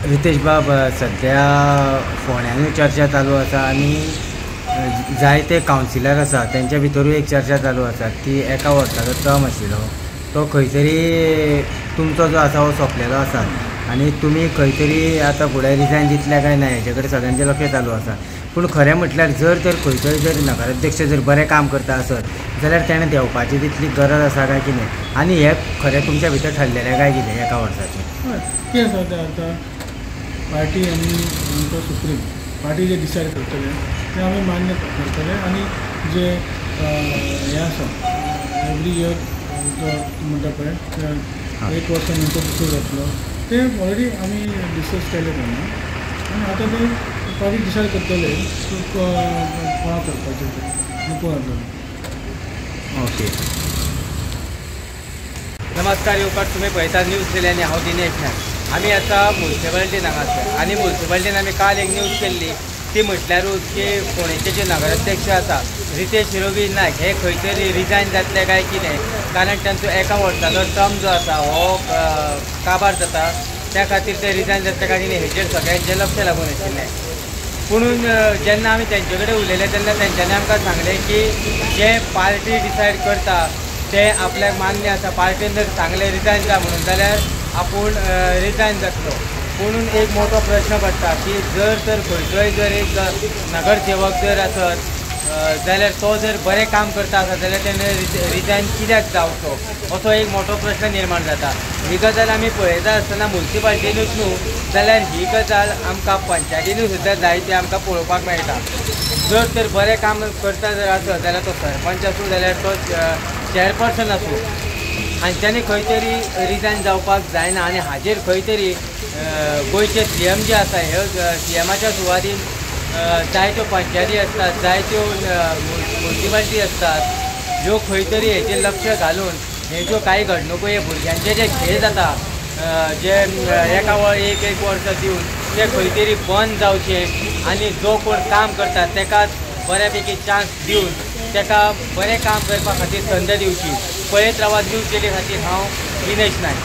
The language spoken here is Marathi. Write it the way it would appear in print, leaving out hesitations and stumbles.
रितेश बाब, सध्या फोंड्यानूय चर्चा चालू आसा आनी जायते कावन्सिलर आसा तेंच्या भितरूय एक चर्चा चालू आसा ती एका वर्साचो टर्म आशिल्लो तो खंय तरी तुमचो जो आसा हो सोंपलेलो आसा आनी तुमी खंय तरी आतां फुडें रिजायन दितले काय ना हेजे कडेन सगळ्यांचें लक्ष चालू आसा. पूण खरें म्हटल्यार जर तर खंय तरी जर नगराध्यक्ष जर बरें काम करता आसत जाल्यार ताणें देंवपाची तितली गरज आसा काय कितें आनी हें खरें तुमच्या भितर ठरलेलें काय कितें एका वर्साचें? कितें आसा तें आतां पार्टी आनी आमचो सुप्रीम पार्टी जे डिसायड करतले ते आमी मान्य करतले आनी जे हें आसा एवरी इयर जो म्हणटा पळय 1 वर्सा नंतर दुसरो जातलो ते ऑलरेडी आमी डिस्कस केले तेन्ना आनी आतां ते पार्टी डिसायड करतले कोणा करपाचें तें आनी कोण जातलें. ओके. नमस्कार येवकार, तुम्ही पळयतात न्यूज केली आणि हांव दिनेश नायक. आमी आतां म्युन्सिपालिटीन हांगासर आनी म्युन्सिपालिटीन आमी काल एक न्यूज केल्ली ती म्हटल्यारूच की फोंडेचे जे नगराध्यक्ष आसा रितेश रवी नायक हे खंय तरी रिजायन जातले काय कितें, कारण तांचो एका वर्साचो टर्म जो आसा हो काबार जाता त्या खातीर ते रिजायन जातले काय कितें हेचेर सगळ्यांचें लक्ष लागून आशिल्लें. पुणून जेन्ना आमी तेंचे कडेन उलयले तेन्ना तेंच्यांनी आमकां सांगलें की जे पार्टी डिसायड करता ते आपल्याक मान्य आसा, पार्टीन जर सांगलें रिजायन जा म्हणून जाल्यार आपूण रिजायन जातलो. म्हणून एक मोठो प्रश्न पडटा की जर तर खंयचोय जर एक नगरसेवक जर आसत जाल्यार तो जर बरें काम करता आसत जाल्यार तेणें रिजायन कित्याक जावचो असो एक मोठो प्रश्न निर्माण जाता. ही गजाल आमी पळयता आसतना म्युन्सिपालिटीनूच न्हू जाल्यार ही गजाल आमकां पंचायतीनूय सुद्दां जायती आमकां पळोवपाक मेळटा. जर तर बरें काम करता जर आसत जाल्यार तो सरपंच आसूं जाल्यार तो चेअरपर्सन आसूं हांच्यांनी खंय तरी रिजायन जावपाक जायना आनी हाजेर खंय तरी गोंयचे CM जे आसा ह्यो CMच्या सुवादीन जायत्यो पंचायती आसतात, जायत्यो म्युन्सिपालिटी असतात ह्यो खंय तरी हेचेर लक्ष घालून हे ज्यो काही घडणुको हे भुरग्यांचे जे खेळ जाता जे एक वर्स दिवन ते खंय तरी बंद जावचे आनी जो कोण काम करता तेकाच बऱ्यापैकी चान्स दिवन तेका बरें काम करपा खातीर संद दिवची. पळयत रावात न्यूज केली खातीर हांव दिनेश नायक.